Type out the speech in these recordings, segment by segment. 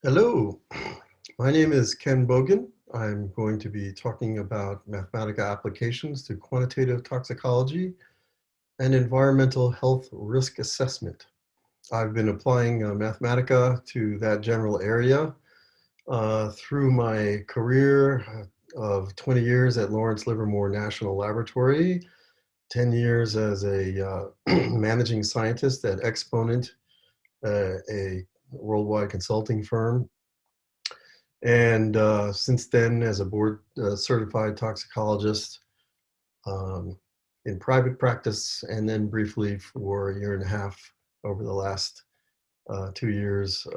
Hello, my name is Ken Bogen. I'm going to be talking about Mathematica applications to quantitative toxicology and environmental health risk assessment. I've been applying Mathematica to that general area through my career of 20 years at Lawrence Livermore National Laboratory, 10 years as a managing scientist at Exponent, a worldwide consulting firm. And since then, as a board certified toxicologist in private practice, and then briefly for a year and a half over the last 2 years,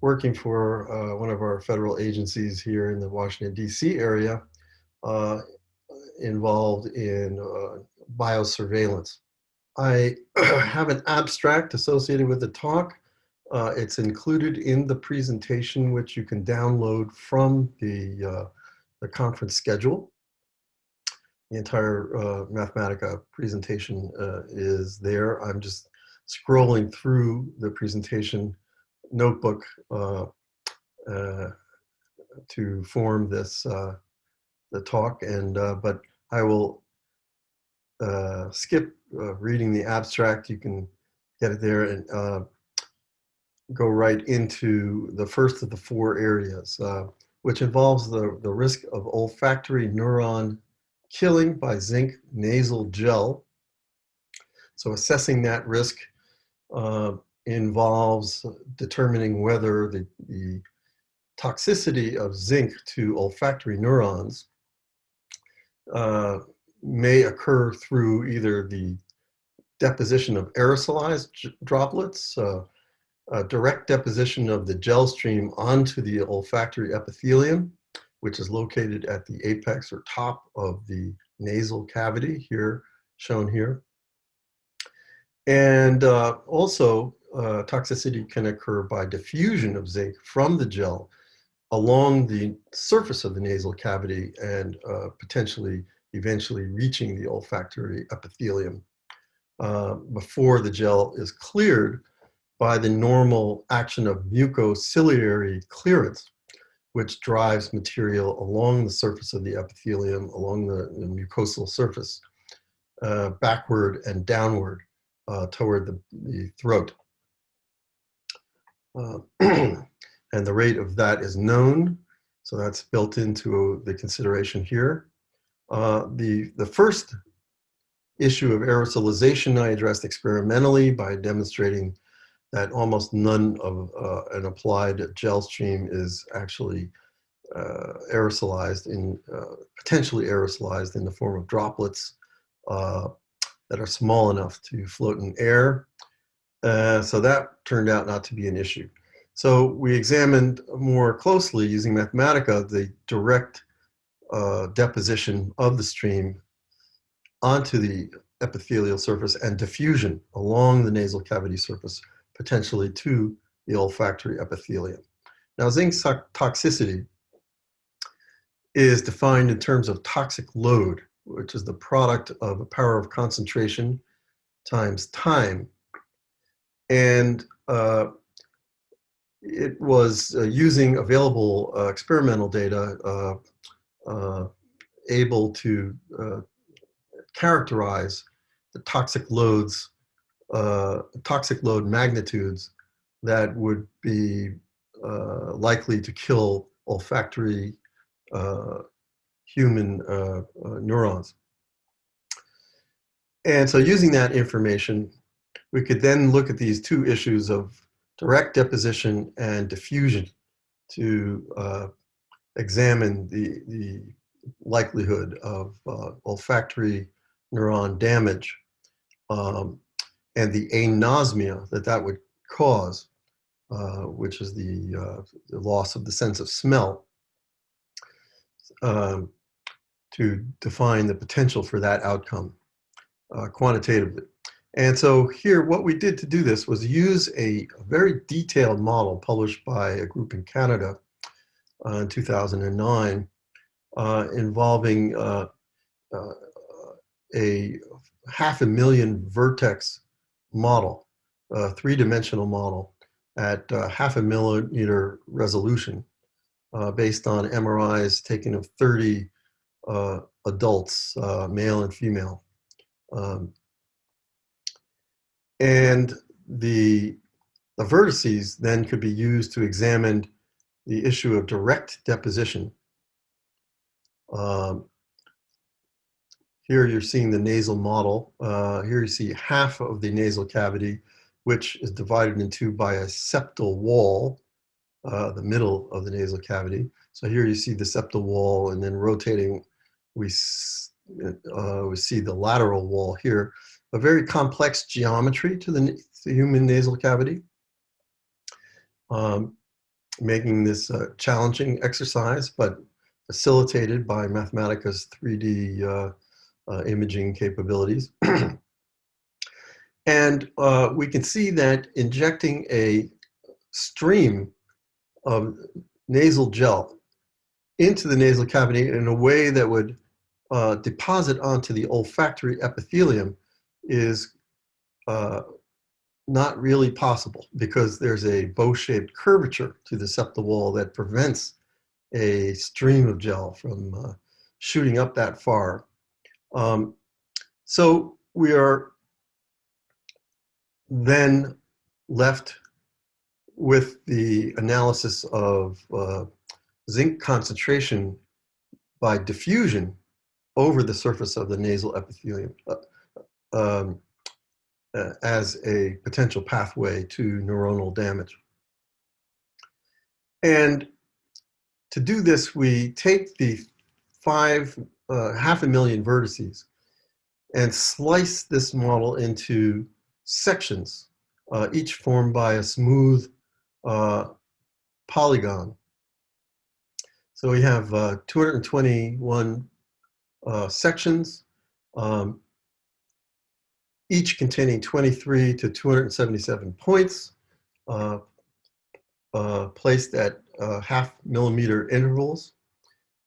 working for one of our federal agencies here in the Washington, D.C. area, uh, involved in biosurveillance. I have an abstract associated with the talk. It's included in the presentation, which you can download from the conference schedule. The entire Mathematica presentation is there. I'm just scrolling through the presentation notebook to form this the talk, and but I will skip reading the abstract. You can get it there and go right into the first of the four areas, which involves the risk of olfactory neuron killing by zinc nasal gel. So assessing that risk involves determining whether the toxicity of zinc to olfactory neurons may occur through either the deposition of aerosolized droplets, direct deposition of the gel stream onto the olfactory epithelium, which is located at the apex or top of the nasal cavity, here shown here. And also, toxicity can occur by diffusion of zinc from the gel along the surface of the nasal cavity and potentially eventually reaching the olfactory epithelium before the gel is cleared by the normal action of mucociliary clearance, which drives material along the surface of the epithelium, along the mucosal surface, backward and downward toward the throat. And the rate of that is known, so that's built into the consideration here. The first issue of aerosolization I addressed experimentally by demonstrating that almost none of an applied gel stream is actually aerosolized potentially aerosolized in the form of droplets that are small enough to float in air. So that turned out not to be an issue. So we examined more closely using Mathematica the direct deposition of the stream onto the epithelial surface and diffusion along the nasal cavity surface, potentially to the olfactory epithelium. Now, zinc toxicity is defined in terms of toxic load, which is the product of a power of concentration times time. And it was using available experimental data able to characterize the toxic loads, toxic load magnitudes that would be likely to kill olfactory human neurons. And so using that information, we could then look at these two issues of direct deposition and diffusion to examine the likelihood of olfactory neuron damage and the anosmia that would cause, which is the loss of the sense of smell, to define the potential for that outcome quantitatively. And so here, what we did to do this was use a very detailed model published by a group in Canada in 2009 involving a 500,000 vertex model, a three-dimensional model at half a millimeter resolution based on MRIs taken of 30 adults, male and female. And the vertices then could be used to examine the issue of direct deposition. Here you're seeing the nasal model. Here you see half of the nasal cavity, which is divided in two by a septal wall, the middle of the nasal cavity. So here you see the septal wall, and then rotating, we see the lateral wall here. A very complex geometry to the human nasal cavity, making this a challenging exercise, but facilitated by Mathematica's 3D imaging capabilities. And we can see that injecting a stream of nasal gel into the nasal cavity in a way that would deposit onto the olfactory epithelium is not really possible, because there's a bow-shaped curvature to the septal wall that prevents a stream of gel from shooting up that far. So we are then left with the analysis of zinc concentration by diffusion over the surface of the nasal epithelium as a potential pathway to neuronal damage. And to do this, we take the half a million vertices and slice this model into sections, each formed by a smooth polygon. So we have 221 sections, each containing 23 to 277 points, placed at half millimeter intervals,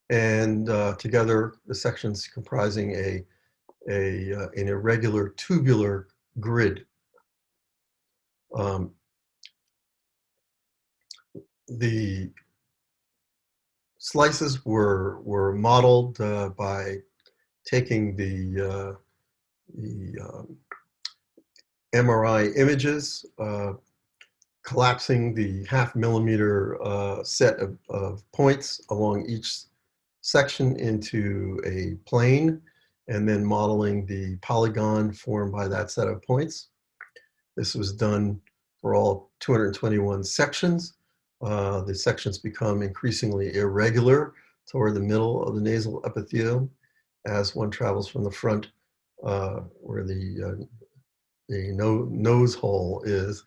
and together the sections comprising an irregular tubular grid. The slices were modeled by taking the MRI images, collapsing the half millimeter set of points along each section into a plane, and then modeling the polygon formed by that set of points. This was done for all 221 sections. The sections become increasingly irregular toward the middle of the nasal epithelium as one travels from the front, where the nose hole is,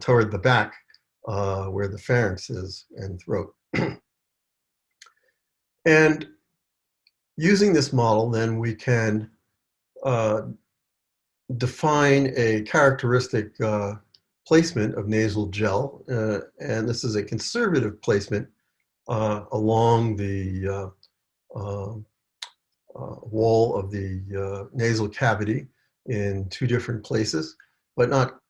toward the back, where the pharynx is and throat. And using this model, then we can define a characteristic placement of nasal gel, and this is a conservative placement along the wall of the nasal cavity in two different places, but not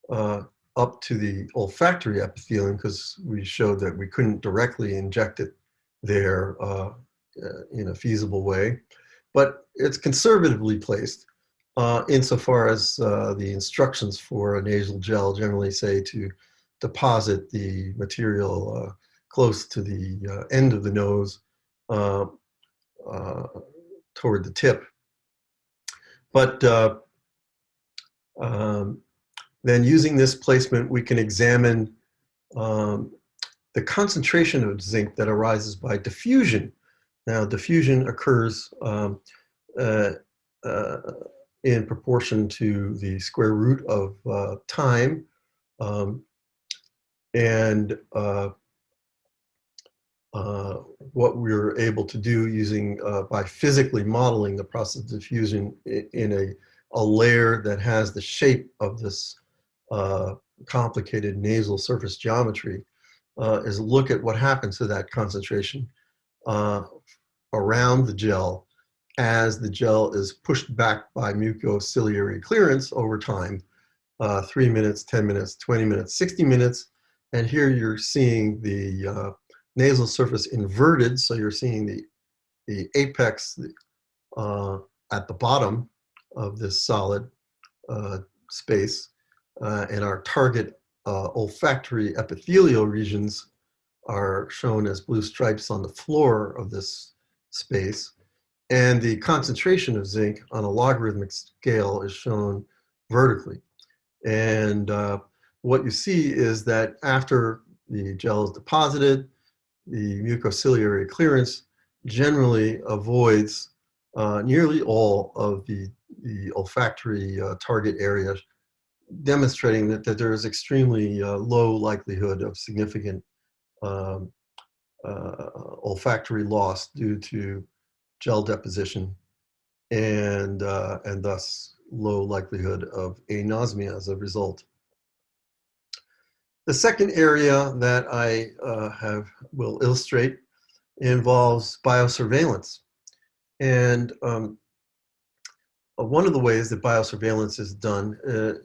up to the olfactory epithelium, because we showed that we couldn't directly inject it there in a feasible way. But it's conservatively placed insofar as the instructions for a nasal gel generally say to deposit the material close to the end of the nose toward the tip. But then using this placement, we can examine the concentration of zinc that arises by diffusion. Now, diffusion occurs in proportion to the square root of time. What we were able to do using by physically modeling the process of diffusion in a layer that has the shape of this complicated nasal surface geometry is look at what happens to that concentration around the gel as the gel is pushed back by mucociliary clearance over time, 3 minutes, 10 minutes, 20 minutes, 60 minutes, And here you're seeing the nasal surface inverted, so you're seeing the apex at the bottom of this solid space, and our target olfactory epithelial regions are shown as blue stripes on the floor of this space. And the concentration of zinc on a logarithmic scale is shown vertically. And what you see is that after the gel is deposited, the mucociliary clearance generally avoids nearly all of the olfactory target area, demonstrating that there is extremely low likelihood of significant um, olfactory loss due to gel deposition, and thus low likelihood of anosmia as a result. The second area that I will illustrate involves biosurveillance. And one of the ways that biosurveillance is done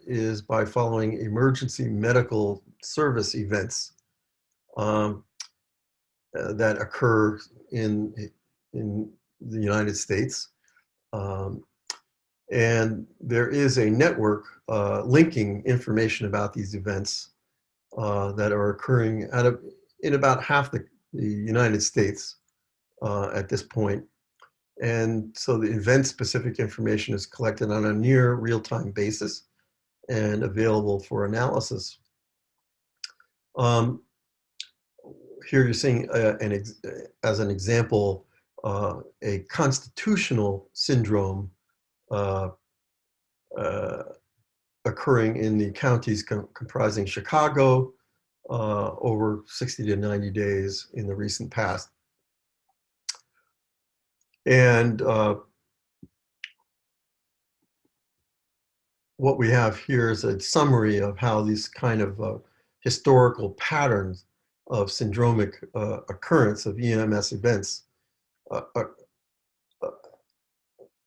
is by following emergency medical service events that occur in the United States. And there is a network linking information about these events that are occurring in about half the United States at this point. And so the event-specific information is collected on a near real-time basis and available for analysis. Here you're seeing as an example a constitutional syndrome occurring in the counties comprising Chicago over 60 to 90 days in the recent past. And what we have here is a summary of how these kind of historical patterns of syndromic occurrence of EMS events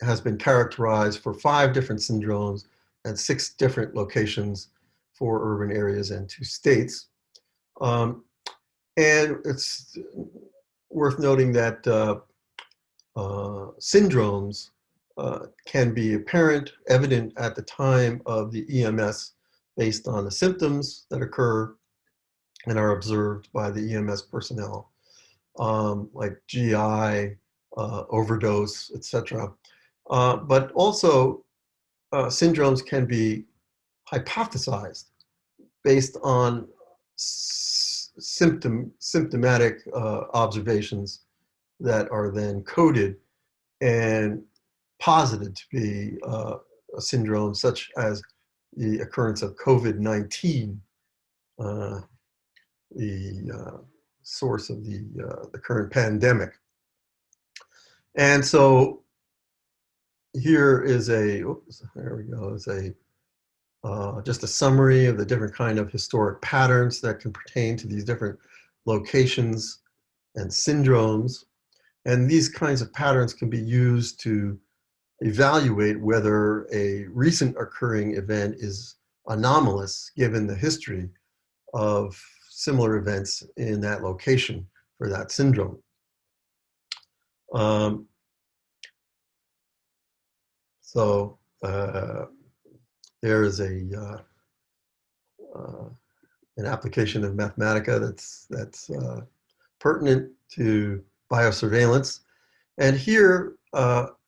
has been characterized for 5 different syndromes and 6 different locations for urban areas and 2 states. And it's worth noting that syndromes can be apparent, evident at the time of the EMS based on the symptoms that occur and are observed by the EMS personnel, like GI, overdose, etc. But also syndromes can be hypothesized based on symptomatic observations that are then coded and posited to be a syndrome, such as the occurrence of COVID-19, the source of the current pandemic. And so here is just a summary of the different kind of historic patterns that can pertain to these different locations and syndromes. And these kinds of patterns can be used to evaluate whether a recent occurring event is anomalous given the history of similar events in that location for that syndrome. So there is an application of Mathematica that's pertinent to biosurveillance. And here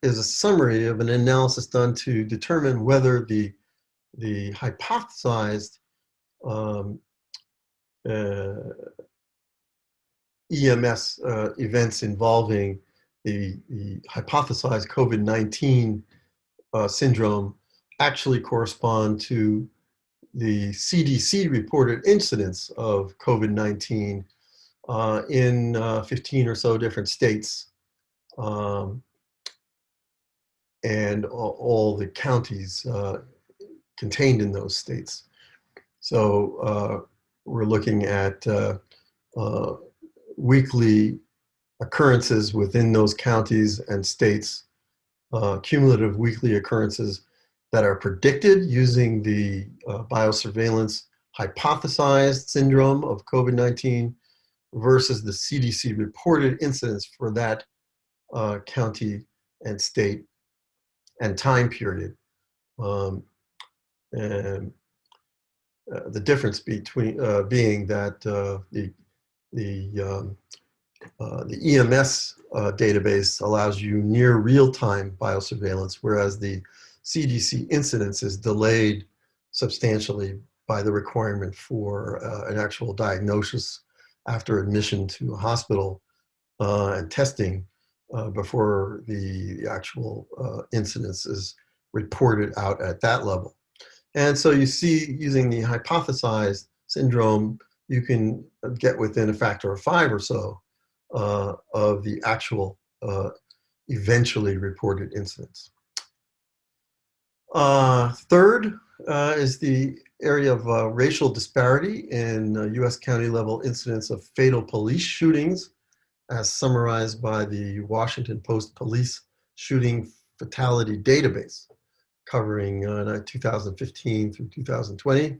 is a summary of an analysis done to determine whether the hypothesized EMS events involving the hypothesized COVID-19 syndrome actually correspond to the CDC reported incidence of COVID-19 in 15 or so different states, and all the counties contained in those states. So we're looking at weekly occurrences within those counties and states, cumulative weekly occurrences that are predicted using the biosurveillance hypothesized syndrome of COVID-19 versus the CDC reported incidence for that county and state and time period. And the difference between being that the EMS database allows you near real-time biosurveillance, whereas the CDC incidence is delayed substantially by the requirement for an actual diagnosis after admission to a hospital and testing before the actual incidence is reported out at that level. And so you see, using the hypothesized syndrome, you can get within a factor of 5 or so of the actual eventually reported incidence. Third is the area of racial disparity in US county level incidence of fatal police shootings, as summarized by the Washington Post Police Shooting Fatality Database, covering 2015 through 2020.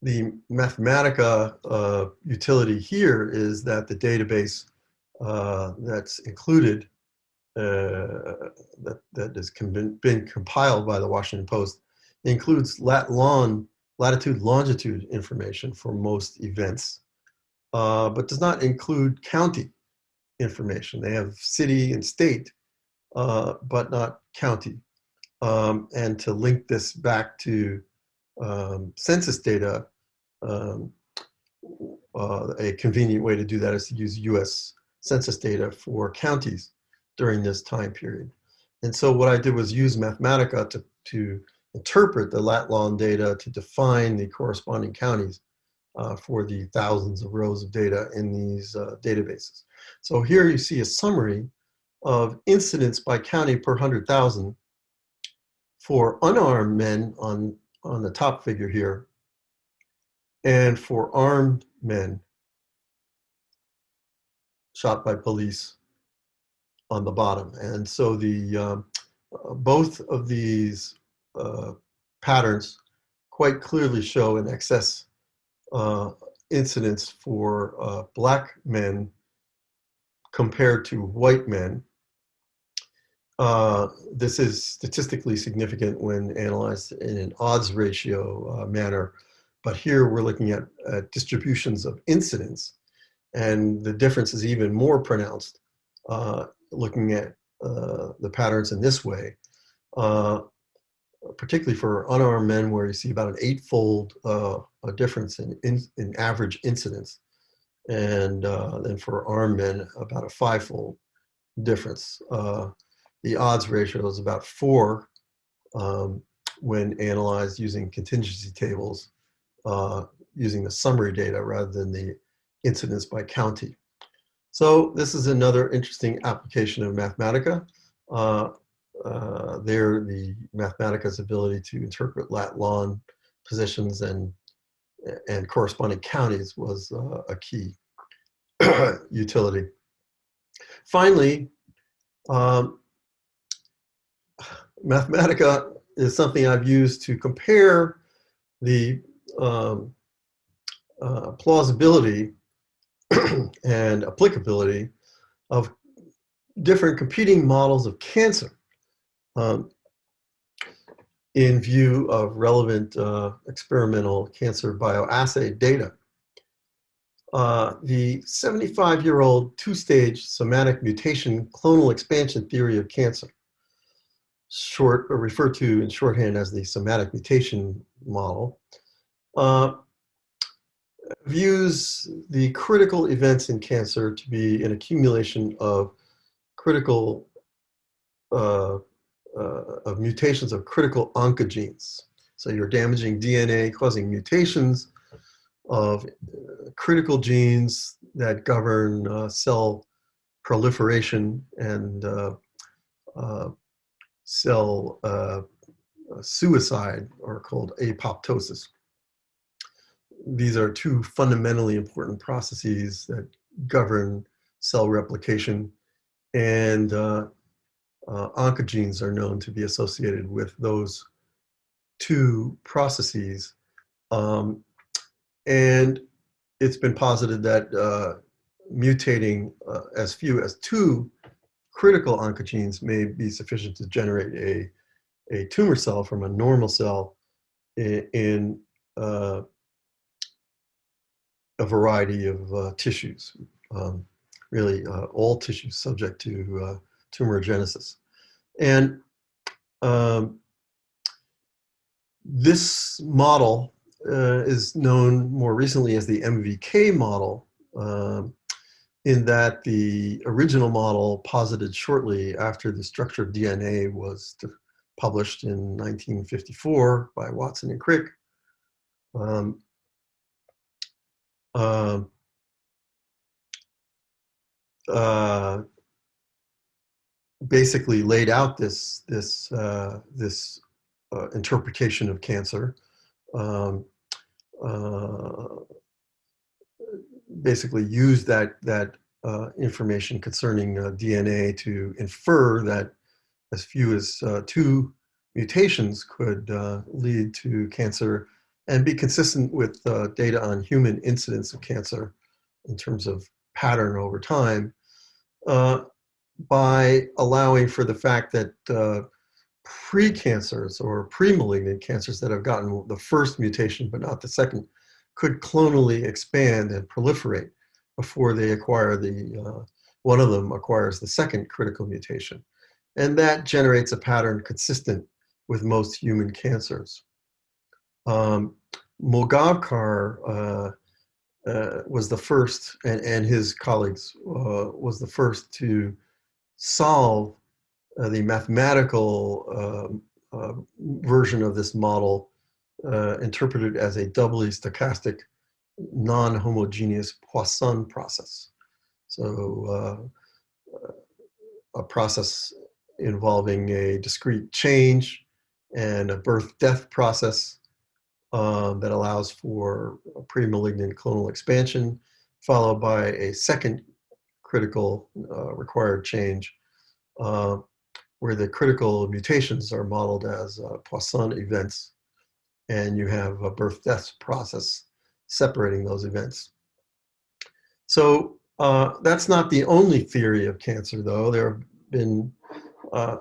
The Mathematica utility here is that the database that's included, that has been compiled by the Washington Post, includes latitude, longitude information for most events, but does not include county information. They have city and state, but not county. And to link this back to census data, a convenient way to do that is to use US census data for counties during this time period. And so what I did was use Mathematica to interpret the lat-long data to define the corresponding counties for the thousands of rows of data in these databases. So here you see a summary of incidence by county per 100,000 for unarmed men on the top figure here, and for armed men shot by police on the bottom. And so the both of these patterns quite clearly show an excess incidence for black men compared to white men. This is statistically significant when analyzed in an odds ratio manner, but here we're looking at distributions of incidence, and the difference is even more pronounced looking at the patterns in this way, particularly for unarmed men, where you see about an 8-fold difference in average incidence, and then for armed men, about a 5-fold difference. The odds ratio is about 4 when analyzed using contingency tables, using the summary data rather than the incidence by county. So this is another interesting application of Mathematica. There, the Mathematica's ability to interpret lat-long positions and corresponding counties was a key utility. Finally, Mathematica is something I've used to compare the plausibility and applicability of different competing models of cancer in view of relevant experimental cancer bioassay data. The 75-year-old two-stage somatic mutation clonal expansion theory of cancer, referred to in shorthand as the somatic mutation model, views the critical events in cancer to be an accumulation of critical of mutations of critical oncogenes. So you're damaging DNA, causing mutations of critical genes that govern cell proliferation and cell suicide, or called apoptosis. These are two fundamentally important processes that govern cell replication, and oncogenes are known to be associated with those two processes. And it's been posited that mutating as few as two critical oncogenes may be sufficient to generate a tumor cell from a normal cell in a variety of tissues, really all tissues subject to tumorigenesis. And this model is known more recently as the MVK model, in that the original model posited shortly after the structure of DNA was published in 1954 by Watson and Crick. Basically laid out this interpretation of cancer. Basically used that information concerning DNA to infer that as few as two mutations could lead to cancer and be consistent with data on human incidence of cancer in terms of pattern over time, by allowing for the fact that pre-cancers or pre-malignant cancers that have gotten the first mutation but not the second could clonally expand and proliferate before they acquire one of them acquires the second critical mutation. And that generates a pattern consistent with most human cancers. Mogavkar was the first, and his colleagues was the first to solve the mathematical version of this model, interpreted as a doubly stochastic non-homogeneous Poisson process. So a process involving a discrete change and a birth-death process that allows for a pre-malignant clonal expansion, followed by a second critical required change, where the critical mutations are modeled as Poisson events, and you have a birth-death process separating those events. So that's not the only theory of cancer, though. There have been a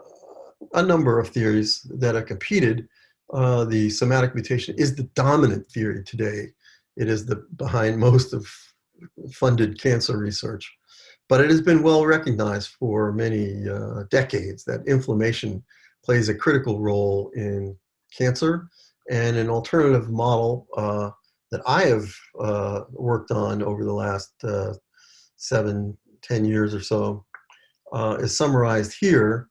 number of theories that have competed. The somatic mutation is the dominant theory today. It is behind most of funded cancer research. But it has been well recognized for many decades that inflammation plays a critical role in cancer. And an alternative model that I have worked on over the last 7-10 years or so is summarized here.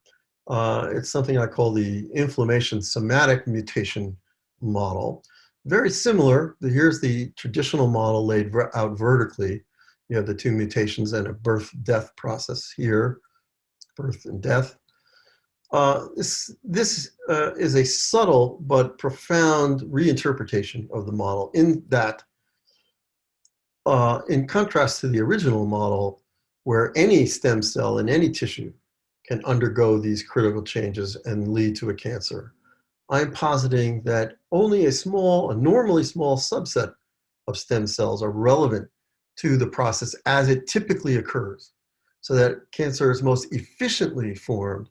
It's something I call the inflammation somatic mutation model. Very similar. Here's the traditional model laid out vertically. You have the two mutations and a birth-death process here, birth and death. This is a subtle but profound reinterpretation of the model, in that, in contrast to the original model, where any stem cell in any tissue can undergo these critical changes and lead to a cancer, I'm positing that only a normally small subset of stem cells are relevant to the process as it typically occurs, so that cancer is most efficiently formed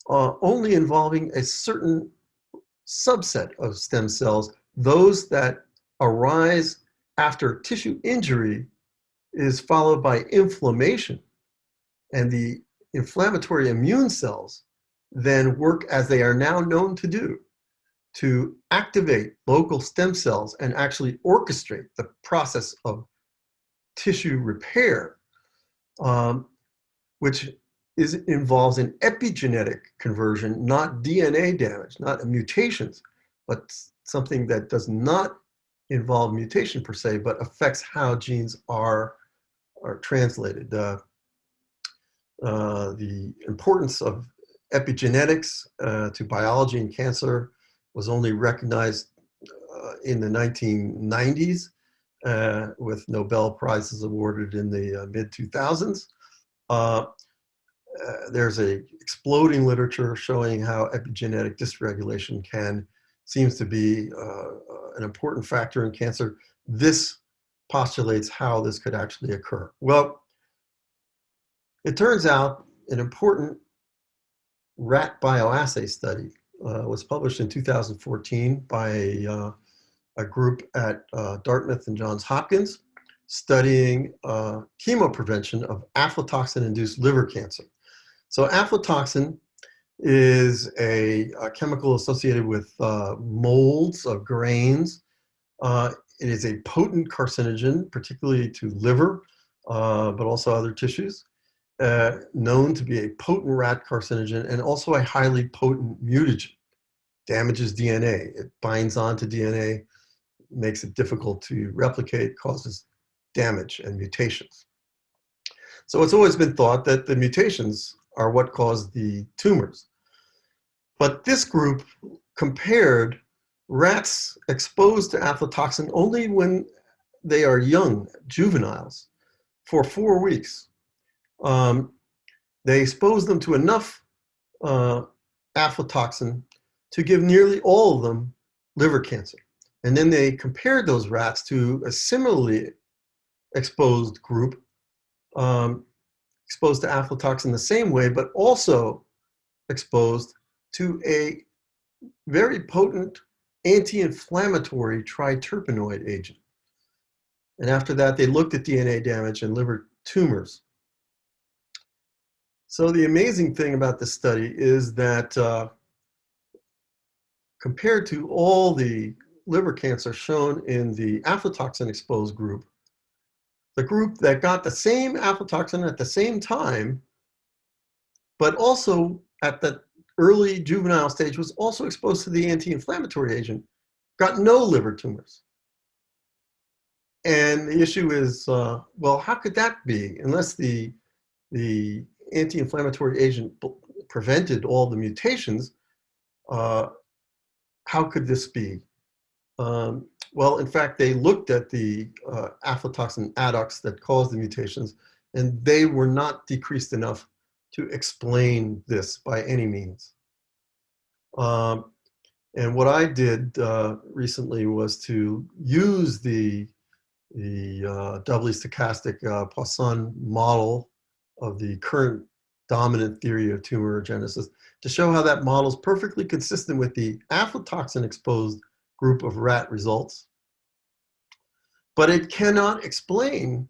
only involving a certain subset of stem cells, those that arise after tissue injury is followed by inflammation, and the inflammatory immune cells then work as they are now known to do, to activate local stem cells and actually orchestrate the process of tissue repair, which involves an epigenetic conversion, not DNA damage, not mutations, but something that does not involve mutation per se, but affects how genes are translated. The importance of epigenetics to biology and cancer was only recognized in the 1990s, with Nobel Prizes awarded in the mid-2000s. There's a exploding literature showing how epigenetic dysregulation can seems to be an important factor in cancer. This postulates how this could actually occur. Well, it turns out an important rat bioassay study was published in 2014 by a group at Dartmouth and Johns Hopkins studying chemoprevention of aflatoxin-induced liver cancer. So aflatoxin is a chemical associated with molds of grains. It is a potent carcinogen, particularly to liver, but also other tissues. Known to be a potent rat carcinogen and also a highly potent mutagen. Damages DNA. It binds onto DNA, makes it difficult to replicate, causes damage and mutations. So it's always been thought that the mutations are what cause the tumors. But this group compared rats exposed to aflatoxin only when they are young, juveniles, for 4 weeks. They exposed them to enough aflatoxin to give nearly all of them liver cancer. And then they compared those rats to a similarly exposed group, exposed to aflatoxin the same way, but also exposed to a very potent anti-inflammatory triterpenoid agent. And after that, they looked at DNA damage and liver tumors. So the amazing thing about this study is that compared to all the liver cancer shown in the aflatoxin-exposed group, the group that got the same aflatoxin at the same time, but also at the early juvenile stage was also exposed to the anti-inflammatory agent, got no liver tumors. And the issue is, well, how could that be? Unless the anti-inflammatory agent prevented all the mutations, how could this be? Well, in fact, they looked at the aflatoxin adducts that caused the mutations, and they were not decreased enough to explain this by any means. And what I did recently was to use the doubly stochastic Poisson model of the current dominant theory of tumorigenesis to show how that model is perfectly consistent with the aflatoxin-exposed group of rat results. But it cannot explain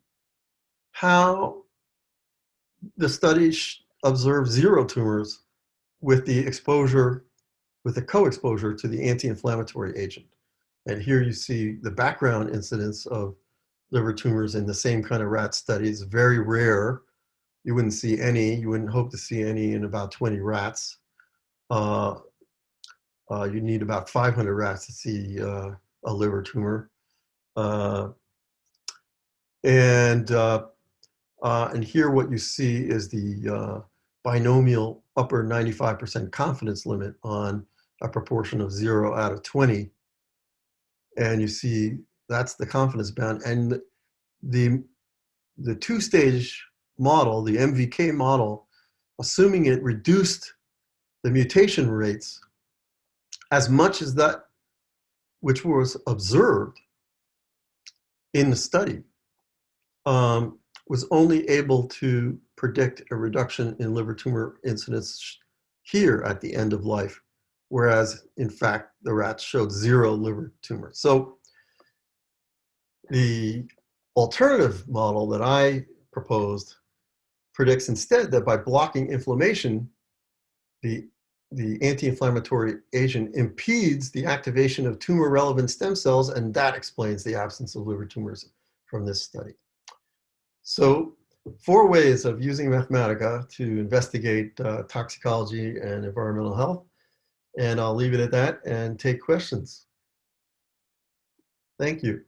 how the study observed 0 tumors with the exposure, with the co-exposure to the anti-inflammatory agent. And here you see the background incidence of liver tumors in the same kind of rat studies, very rare. You wouldn't see any, you wouldn't hope to see any in about 20 rats. You need about 500 rats to see a liver tumor. And here what you see is the binomial upper 95% confidence limit on a proportion of 0 out of 20. And you see that's the confidence bound. And the two-stage model, the MVK model, assuming it reduced the mutation rates as much as that which was observed in the study, was only able to predict a reduction in liver tumor incidence here at the end of life, whereas in fact the rats showed 0 liver tumors. So the alternative model that I proposed predicts instead that by blocking inflammation, the anti-inflammatory agent impedes the activation of tumor-relevant stem cells, and that explains the absence of liver tumors from this study. So 4 ways of using Mathematica to investigate toxicology and environmental health. And I'll leave it at that and take questions. Thank you.